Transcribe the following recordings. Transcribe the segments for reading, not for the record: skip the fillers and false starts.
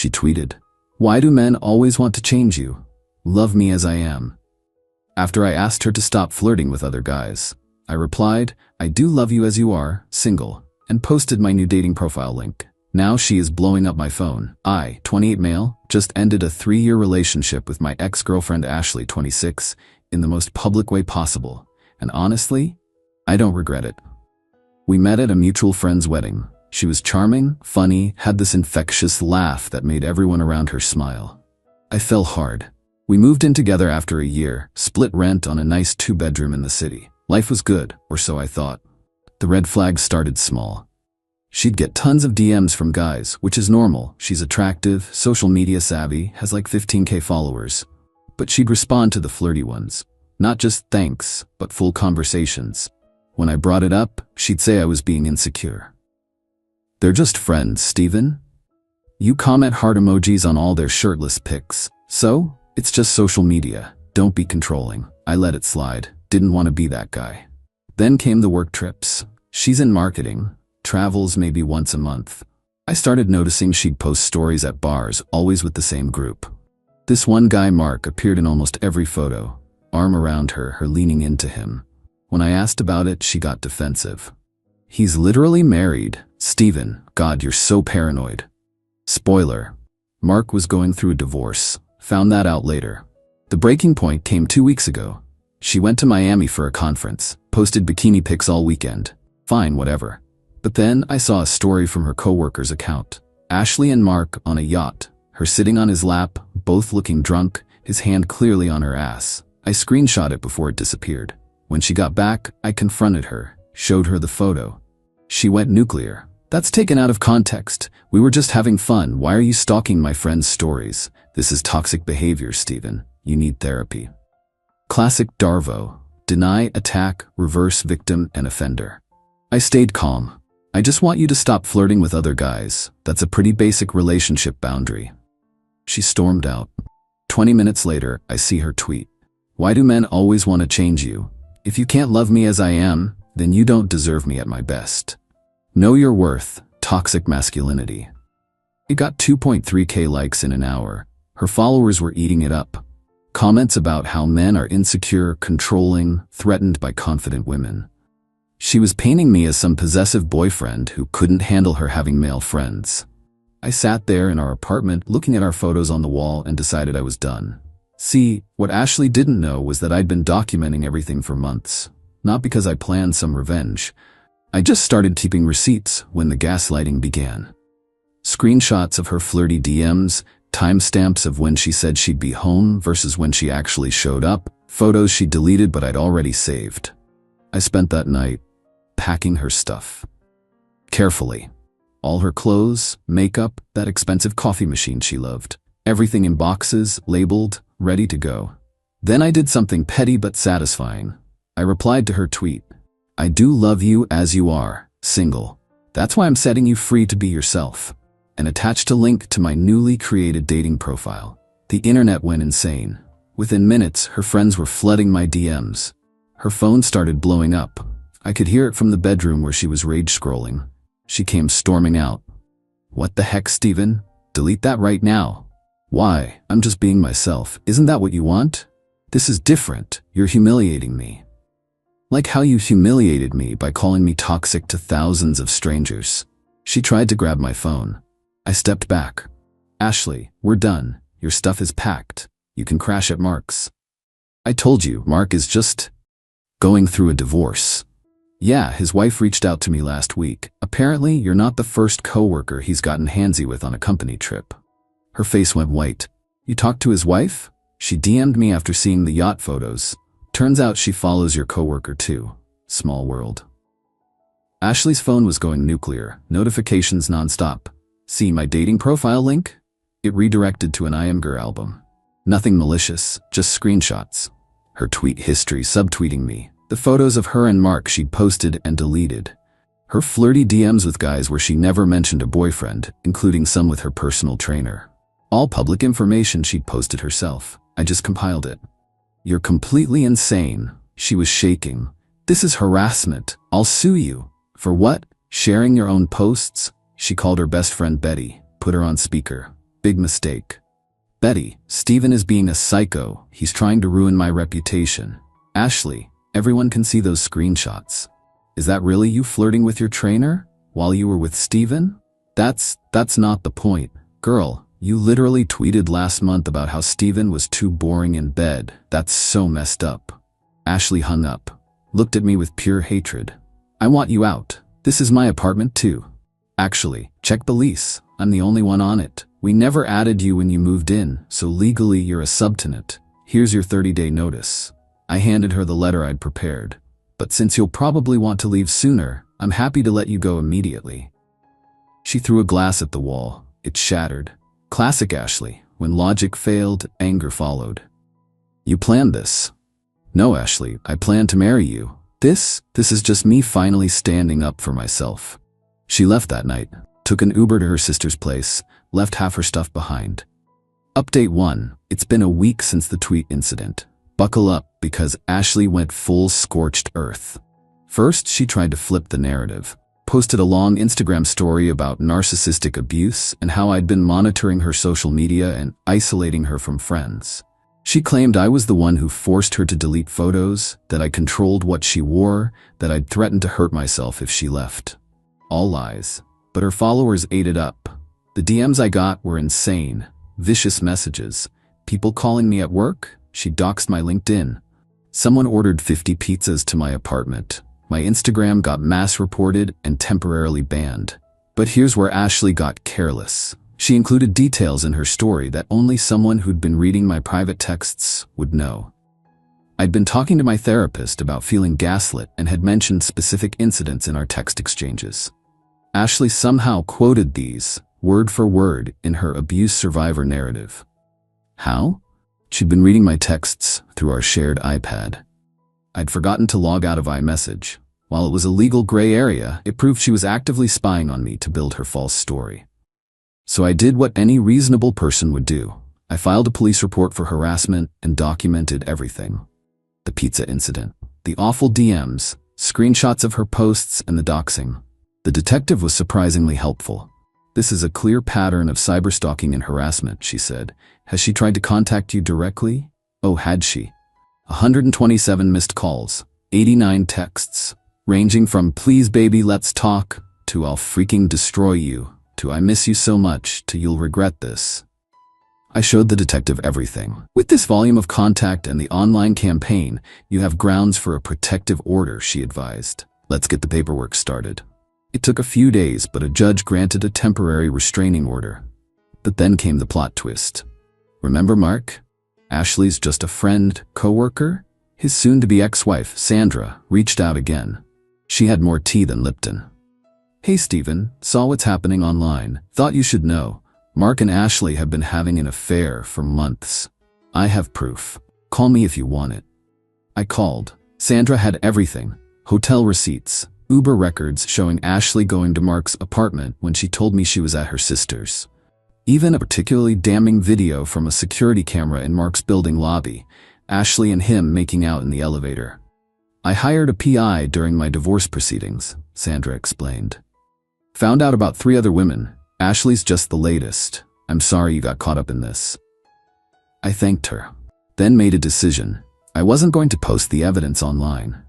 She tweeted, "Why do men always want to change you? Love me as I am." After I asked her to stop flirting with other guys, I replied, "I do love you as you are, single," and posted my new dating profile link. Now she is blowing up my phone. I, 28 male, just ended a 3-year relationship with my ex-girlfriend Ashley, 26, in the most public way possible. And honestly, I don't regret it. We met at a mutual friend's wedding. She was charming, funny, had this infectious laugh that made everyone around her smile. I fell hard. We moved in together after a year, split rent on a nice 2-bedroom in the city. Life was good, or so I thought. The red flags started small. She'd get tons of DMs from guys, which is normal. She's attractive, social media savvy, has like 15K followers. But she'd respond to the flirty ones. Not just thanks, but full conversations. When I brought it up, she'd say I was being insecure. "They're just friends, Steven. You comment heart emojis on all their shirtless pics. So, it's just social media. Don't be controlling." I let it slide. Didn't want to be that guy. Then came the work trips. She's in marketing. Travels maybe once a month. I started noticing she'd post stories at bars, always with the same group. This one guy, Mark, appeared in almost every photo, arm around her leaning into him. When I asked about it, she got defensive. "He's literally married. Steven, God, you're so paranoid." Spoiler: Mark was going through a divorce. Found that out later. The breaking point came 2 weeks ago. She went to Miami for a conference, posted bikini pics all weekend. Fine, whatever. But then I saw a story from her coworker's account. Ashley and Mark on a yacht, her sitting on his lap, both looking drunk, his hand clearly on her ass. I screenshot it before it disappeared. When she got back, I confronted her, showed her the photo. She went nuclear. "That's taken out of context. We were just having fun. Why are you stalking my friend's stories? This is toxic behavior, Steven. You need therapy." Classic Darvo. Deny, attack, reverse victim and offender. I stayed calm. "I just want you to stop flirting with other guys. That's a pretty basic relationship boundary." She stormed out. 20 minutes later, I see her tweet. "Why do men always want to change you? If you can't love me as I am, then you don't deserve me at my best. Know your worth. Toxic masculinity." It got 2.3K likes in an hour. Her followers were eating it up. Comments about how men are insecure, controlling, threatened by confident women. She was painting me as some possessive boyfriend who couldn't handle her having male friends. I sat there in our apartment looking at our photos on the wall and decided I was done. See, what Ashley didn't know was that I'd been documenting everything for months. Not because I planned some revenge. I just started keeping receipts when the gaslighting began. Screenshots of her flirty DMs, timestamps of when she said she'd be home versus when she actually showed up, photos she deleted but I'd already saved. I spent that night packing her stuff. Carefully. All her clothes, makeup, that expensive coffee machine she loved. Everything in boxes, labeled, ready to go. Then I did something petty but satisfying. I replied to her tweet. "I do love you as you are, single. That's why I'm setting you free to be yourself." And attached a link to my newly created dating profile. The internet went insane. Within minutes, her friends were flooding my DMs. Her phone started blowing up. I could hear it from the bedroom where she was rage scrolling. She came storming out. "What the heck, Steven? Delete that right now." "Why? I'm just being myself. Isn't that what you want?" "This is different. You're humiliating me." Like how you humiliated me by calling me toxic to thousands of strangers. She tried to grab my phone. I stepped back. "Ashley, we're done. Your stuff is packed. You can crash at Mark's." "I told you, Mark is just going through a divorce." "Yeah, his wife reached out to me last week. Apparently, you're not the first coworker he's gotten handsy with on a company trip." Her face went white. "You talked to his wife?" She DM'd me after seeing the yacht photos. "Turns out she follows your coworker too. Small world." Ashley's phone was going nuclear, notifications nonstop. See my dating profile link? It redirected to an I Am Girl album. Nothing malicious, just screenshots. Her tweet history subtweeting me. The photos of her and Mark she'd posted and deleted. Her flirty DMs with guys where she never mentioned a boyfriend, including some with her personal trainer. All public information she'd posted herself. I just compiled it. "You're completely insane." She was shaking. "This is harassment. I'll sue you." "For what? Sharing your own posts?" She called her best friend Betty, put her on speaker. Big mistake. Betty, Steven is being a psycho. He's trying to ruin my reputation. Ashley, everyone can see those screenshots. Is that really you flirting with your trainer while you were with Steven? That's not the point. Girl, you literally tweeted last month about how Steven was too boring in bed. That's so messed up. Ashley hung up, looked at me with pure hatred. I want you out. This is my apartment too. Actually, check the lease. I'm the only one on it. We never added you when you moved in, so legally you're a subtenant. Here's your 30-day notice. I handed her the letter I'd prepared. But since you'll probably want to leave sooner, I'm happy to let you go immediately. She threw a glass at the wall. It shattered. Classic Ashley. When logic failed, anger followed. You planned this. No, Ashley, I plan to marry you. This is just me finally standing up for myself. She left that night, took an Uber to her sister's place, left half her stuff behind. Update 1. It's been a week since the tweet incident. Buckle up, because Ashley went full scorched earth. First, she tried to flip the narrative. Posted a long Instagram story about narcissistic abuse and how I'd been monitoring her social media and isolating her from friends. She claimed I was the one who forced her to delete photos, that I controlled what she wore, that I'd threatened to hurt myself if she left. All lies. But her followers ate it up. The DMs I got were insane. Vicious messages. People calling me at work. She doxed my LinkedIn. Someone ordered 50 pizzas to my apartment. My Instagram got mass reported and temporarily banned. But here's where Ashley got careless. She included details in her story that only someone who'd been reading my private texts would know. I'd been talking to my therapist about feeling gaslit and had mentioned specific incidents in our text exchanges. Ashley somehow quoted these, word for word, in her abuse survivor narrative. How? She'd been reading my texts through our shared iPad. I'd forgotten to log out of iMessage. While it was a legal gray area, it proved she was actively spying on me to build her false story. So I did what any reasonable person would do. I filed a police report for harassment and documented everything. The pizza incident, the awful DMs, screenshots of her posts, and the doxing. The detective was surprisingly helpful. This is a clear pattern of cyberstalking and harassment, she said. Has she tried to contact you directly? Oh, had she? 127 missed calls, 89 texts, ranging from please baby let's talk, to I'll freaking destroy you, to I miss you so much, to you'll regret this. I showed the detective everything. With this volume of contact and the online campaign, you have grounds for a protective order, she advised. Let's get the paperwork started. It took a few days, but a judge granted a temporary restraining order. But then came the plot twist. Remember Mark? Ashley's just a friend, co-worker? His soon-to-be ex-wife, Sandra, reached out again. She had more tea than Lipton. Hey Steven, saw what's happening online. Thought you should know. Mark and Ashley have been having an affair for months. I have proof. Call me if you want it. I called. Sandra had everything. Hotel receipts, Uber records showing Ashley going to Mark's apartment when she told me she was at her sister's. Even a particularly damning video from a security camera in Mark's building lobby, Ashley and him making out in the elevator. I hired a PI during my divorce proceedings, Sandra explained. Found out about 3 other women. Ashley's just the latest. I'm sorry you got caught up in this. I thanked her, then made a decision. I wasn't going to post the evidence online,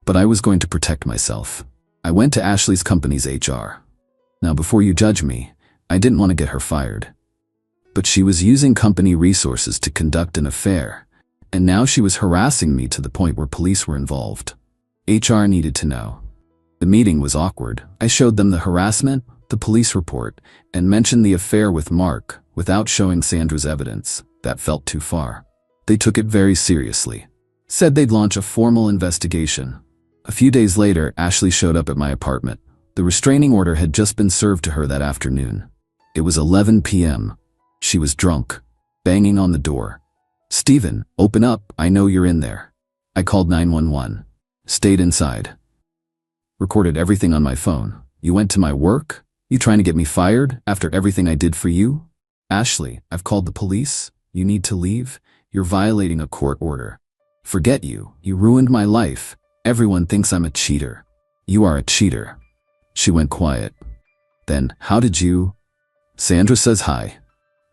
but I was going to protect myself. I went to Ashley's company's HR. Now before you judge me, I didn't want to get her fired. But she was using company resources to conduct an affair, and now she was harassing me to the point where police were involved. HR needed to know. The meeting was awkward. I showed them the harassment, the police report, and mentioned the affair with Mark without showing Sandra's evidence. That felt too far. They took it very seriously. Said they'd launch a formal investigation. A few days later, Ashley showed up at my apartment. The restraining order had just been served to her that afternoon. It was 11 p.m. She was drunk, banging on the door. Steven, open up, I know you're in there. I called 911. Stayed inside. Recorded everything on my phone. You went to my work? You trying to get me fired after everything I did for you? Ashley, I've called the police. You need to leave. You're violating a court order. Forget you. You ruined my life. Everyone thinks I'm a cheater. You are a cheater. She went quiet. Then, how did you? Sandra says hi.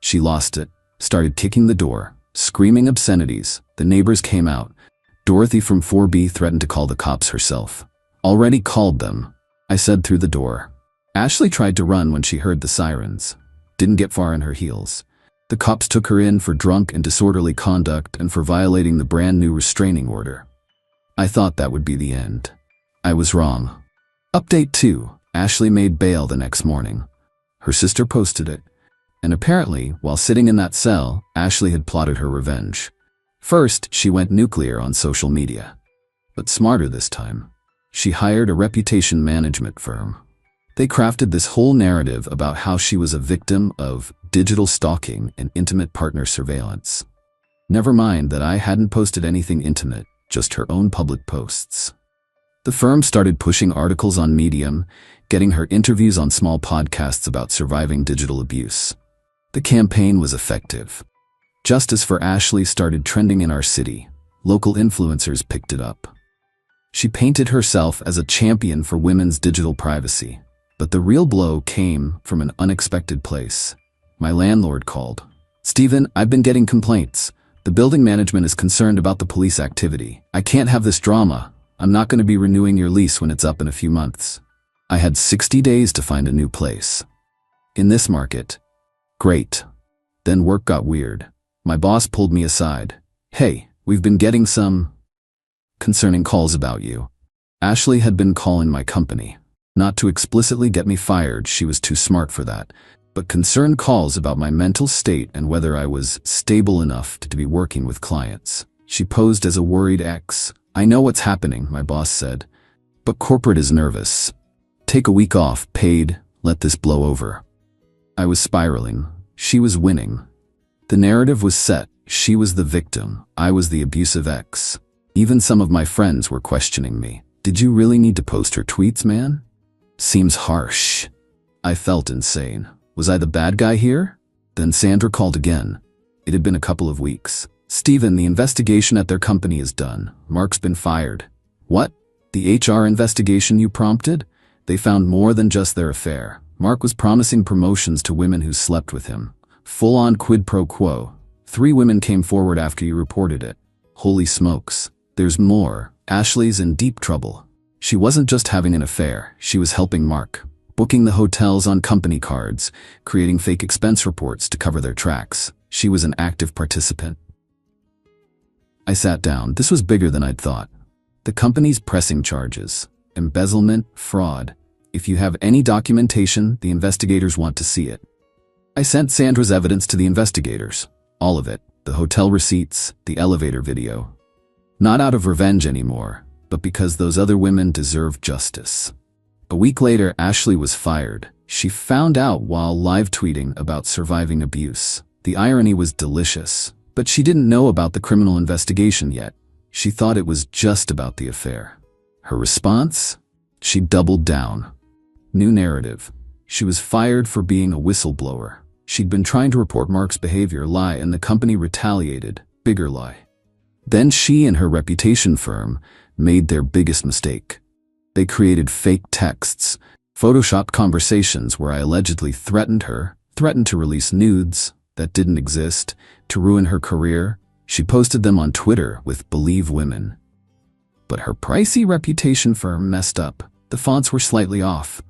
She lost it, started kicking the door, screaming obscenities. The neighbors came out. Dorothy from 4B threatened to call the cops herself. Already called them, I said through the door. Ashley tried to run when she heard the sirens. Didn't get far in her heels. The cops took her in for drunk and disorderly conduct and for violating the brand new restraining order. I thought that would be the end. I was wrong. Update 2. Ashley made bail the next morning. Her sister posted it. And apparently, while sitting in that cell, Ashley had plotted her revenge. First, she went nuclear on social media. But smarter this time. She hired a reputation management firm. They crafted this whole narrative about how she was a victim of digital stalking and intimate partner surveillance. Never mind that I hadn't posted anything intimate, just her own public posts. The firm started pushing articles on Medium, getting her interviews on small podcasts about surviving digital abuse. The campaign was effective. Justice for Ashley started trending in our city. Local influencers picked it up. She painted herself as a champion for women's digital privacy. But the real blow came from an unexpected place. My landlord called. "Steven, I've been getting complaints. The building management is concerned about the police activity. I can't have this drama. I'm not going to be renewing your lease when it's up in a few months." I had 60 days to find a new place. In this market. Great. Then work got weird. My boss pulled me aside. "Hey, we've been getting some concerning calls about you." Ashley had been calling my company. Not to explicitly get me fired, she was too smart for that, but concerned calls about my mental state and whether I was stable enough to be working with clients. She posed as a worried ex. "I know what's happening," my boss said, "but corporate is nervous. Take a week off, paid, let this blow over." I was spiraling. She was winning. The narrative was set. She was the victim. I was the abusive ex. Even some of my friends were questioning me. "Did you really need to post her tweets, man? Seems harsh." I felt insane. Was I the bad guy here? Then Sandra called again. It had been a couple of weeks. "Steven, the investigation at their company is done. Mark's been fired." "What? The HR investigation you prompted?" "They found more than just their affair. Mark was promising promotions to women who slept with him. Full-on quid pro quo. 3 women came forward after you reported it." Holy smokes. There's more. Ashley's in deep trouble. She wasn't just having an affair, she was helping Mark, booking the hotels on company cards, creating fake expense reports to cover their tracks. She was an active participant. I sat down. This was bigger than I'd thought. The company's pressing charges. Embezzlement, fraud. If you have any documentation, the investigators want to see it. I sent Sandra's evidence to the investigators. All of it. The hotel receipts, the elevator video. Not out of revenge anymore, but because those other women deserve justice. A week later, Ashley was fired. She found out while live tweeting about surviving abuse. The irony was delicious, but she didn't know about the criminal investigation yet. She thought it was just about the affair. Her response? She doubled down. New narrative. She was fired for being a whistleblower. She'd been trying to report Mark's behavior, lie, and the company retaliated. Bigger lie. Then she and her reputation firm made their biggest mistake. They created fake texts, photoshopped conversations where I allegedly threatened her, threatened to release nudes that didn't exist, to ruin her career. She posted them on Twitter with "Believe Women." But her pricey reputation firm messed up. The fonts were slightly off.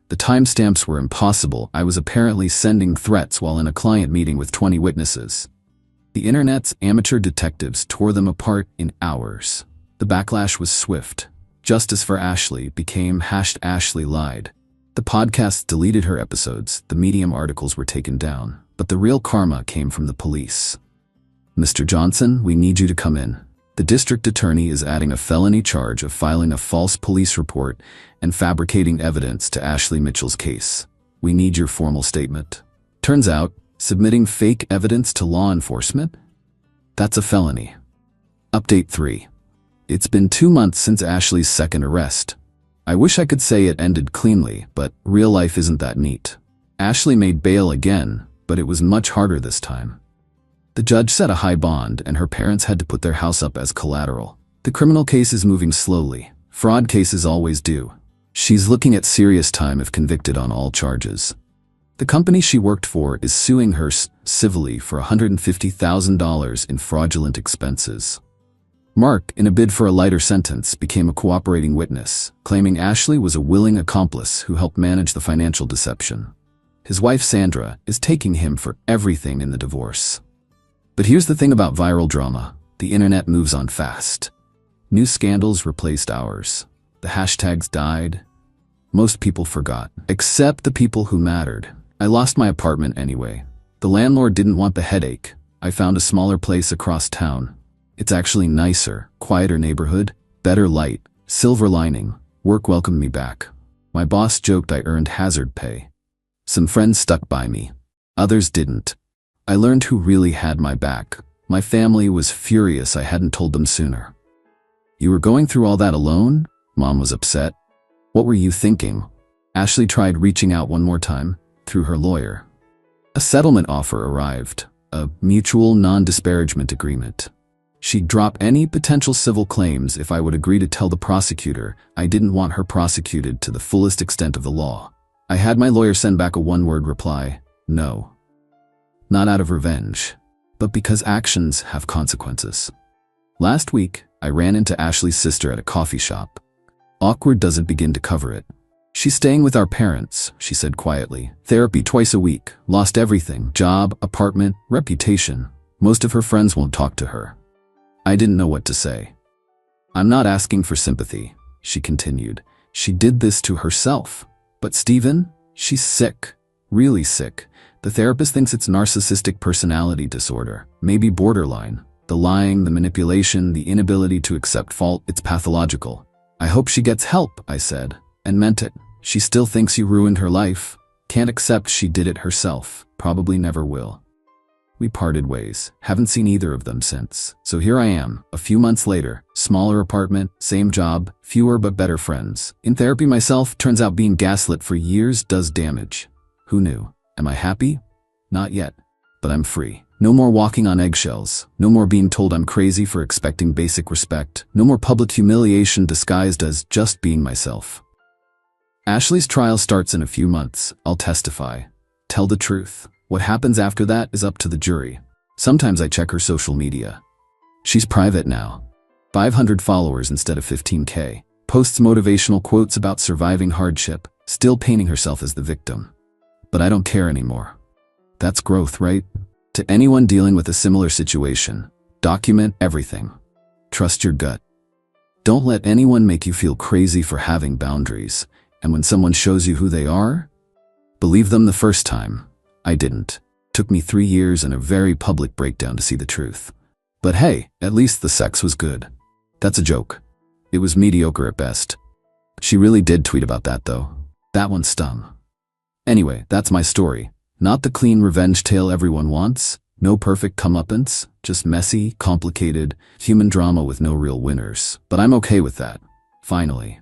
The timestamps were impossible. I was apparently sending threats while in a client meeting with 20 witnesses. The internet's amateur detectives tore them apart in hours. The backlash was swift. Justice for Ashley became #Ashley lied. The podcasts deleted her episodes, the Medium articles were taken down, but the real karma came from the police. "Mr. Johnson, we need you to come in. The district attorney is adding a felony charge of filing a false police report and fabricating evidence to Ashley Mitchell's case. We need your formal statement." Turns out, submitting fake evidence to law enforcement? That's a felony. Update 3. It's been 2 months since Ashley's second arrest. I wish I could say it ended cleanly, but real life isn't that neat. Ashley made bail again, but it was much harder this time. The judge set a high bond, and her parents had to put their house up as collateral. The criminal case is moving slowly. Fraud cases always do. She's looking at serious time if convicted on all charges. The company she worked for is suing her civilly for $150,000 in fraudulent expenses. Mark, in a bid for a lighter sentence, became a cooperating witness, claiming Ashley was a willing accomplice who helped manage the financial deception. His wife Sandra is taking him for everything in the divorce. But here's the thing about viral drama. The internet moves on fast. New scandals replaced ours. The hashtags died. Most people forgot, except the people who mattered. I lost my apartment anyway. The landlord didn't want the headache. I found a smaller place across town. It's actually nicer, quieter neighborhood, better light, silver lining. Work welcomed me back. My boss joked I earned hazard pay. Some friends stuck by me. Others didn't. I learned who really had my back. My family was furious I hadn't told them sooner. You were going through all that alone? Mom was upset. What were you thinking? Ashley tried reaching out one more time, through her lawyer. A settlement offer arrived, a mutual non-disparagement agreement. She'd drop any potential civil claims if I would agree to tell the prosecutor I didn't want her prosecuted to the fullest extent of the law. I had my lawyer send back a one-word reply, no. Not out of revenge, but because actions have consequences. Last week, I ran into Ashley's sister at a coffee shop. Awkward doesn't begin to cover it. She's staying with our parents, she said quietly. Therapy twice a week, lost everything, job, apartment, reputation. Most of her friends won't talk to her. I didn't know what to say. I'm not asking for sympathy, she continued. She did this to herself. But Stephen, she's sick, really sick. The therapist thinks it's narcissistic personality disorder, maybe borderline. The lying, the manipulation, the inability to accept fault, it's pathological. I hope she gets help, I said, and meant it. She still thinks you ruined her life. Can't accept she did it herself. Probably never will. We parted ways. Haven't seen either of them since. So here I am, a few months later. Smaller apartment, same job, fewer but better friends. In therapy myself, turns out being gaslit for years does damage. Who knew? Am I happy? Not yet. But I'm free. No more walking on eggshells. No more being told I'm crazy for expecting basic respect. No more public humiliation disguised as just being myself. Ashley's trial starts in a few months. I'll testify. Tell the truth. What happens after that is up to the jury. Sometimes I check her social media. She's private now. 500 followers instead of 15K. Posts motivational quotes about surviving hardship, still painting herself as the victim. But I don't care anymore. That's growth, right? To anyone dealing with a similar situation, document everything. Trust your gut. Don't let anyone make you feel crazy for having boundaries. And when someone shows you who they are, believe them the first time. I didn't. Took me 3 years and a very public breakdown to see the truth. But hey, at least the sex was good. That's a joke. It was mediocre at best. She really did tweet about that though. That one stung. Anyway, that's my story. Not the clean revenge tale everyone wants. No perfect comeuppance. Just messy, complicated, human drama with no real winners. But I'm okay with that. Finally.